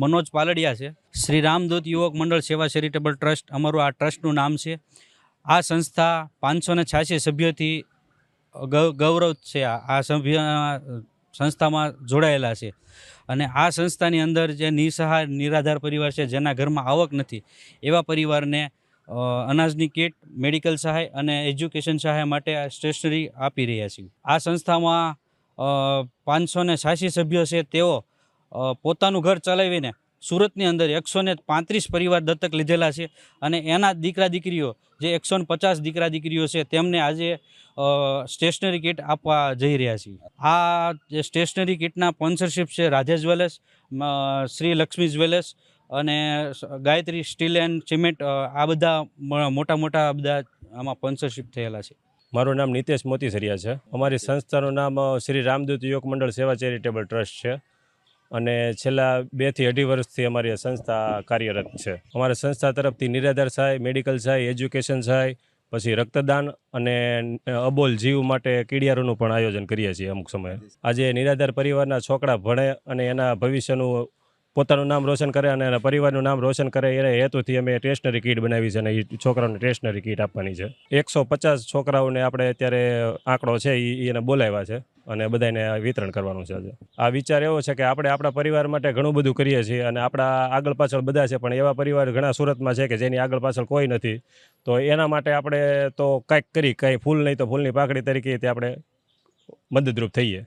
મનોજ પાલડિયા છે। શ્રી રામદૂત યુવક મંડળ સેવા ચેરિટેબલ ટ્રસ્ટ અમારું આ ટ્રસ્ટનું નામ છે। આ સંસ્થા 586 સભ્યોથી ગૌરવ છે। આ સભ્ય સંસ્થામાં જોડાયેલા છે અને આ સંસ્થાની અંદર જે નિસહાય નિરાધાર પરિવાર છે, જેના ઘરમાં આવક નથી, એવા પરિવારને અનાજની કીટ, મેડિકલ સહાય અને એજ્યુકેશન સહાય માટે સ્ટેશનરી આપી રહ્યા છીએ। આ સંસ્થામાં 586 સભ્યો છે, તેઓ પોતાનું ઘર ચલાવીને સુરતની અંદર 135 પરિવાર દત્તક લીધેલા છે અને એના દીકરા દીકરીઓ જે 150 દીકરા દીકરીઓ છે તેમને આજે સ્ટેશનરી કીટ આપવા જઈ રહ્યા છીએ। આ જે સ્ટેશનરી કીટના સ્પોન્સરશિપ છે રાધેશ જ્વેલર્સ, શ્રી લક્ષ્મી જ્વેલર્સ અને ગાયત્રી સ્ટીલ એન્ડ સિમેન્ટ, આ બધા મોટા મોટા બધા આમાં સ્પોન્સરશિપ થયેલા છે। મારું નામ નિતેશ મોતીસરિયા છે। અમારી સંસ્થાનું નામ શ્રી રામદૂત યુવક મંડળ સેવા ચેરિટેબલ ટ્રસ્ટ છે અને છેલ્લા 2 થી 2.5 વર્ષથી અમારી સંસ્થા કાર્યરત છે। અમારી સંસ્થા તરફથી નિરાધાર સહાય, મેડિકલ સહાય, એજ્યુકેશન સહાય, પછી રક્તદાન અને અબોલ જીવ માટે કીડિયારોનું પણ આયોજન કરીએ છીએ અમુક સમયે। આજે નિરાધાર પરિવારના છોકરા ભણે અને એના ભવિષ્યનું પોતાનું નામ રોશન કરે અને એના પરિવારનું નામ રોશન કરે એ હેતુથી અમે સ્ટેશનરી કીટ બનાવી છે અને એ છોકરાઓને સ્ટેશનરી કીટ આપવાની છે। 150 છોકરાઓને આપણે અત્યારે આંકડો છે એને બોલાવ્યા છે અને બધાને વિતરણ કરવાનું છે। આજે આ વિચાર એવો છે કે આપણે આપણા પરિવાર માટે ઘણું બધું કરીએ છીએ અને આપણા આગળ પાછળ બધા છે, પણ એવા પરિવાર ઘણા સુરતમાં છે કે જેની આગળ પાછળ કોઈ નથી, તો એના માટે આપણે તો કંઈક ફૂલ નહીં તો ફૂલની પાકડી તરીકે આપણે મદદરૂપ થઈએ।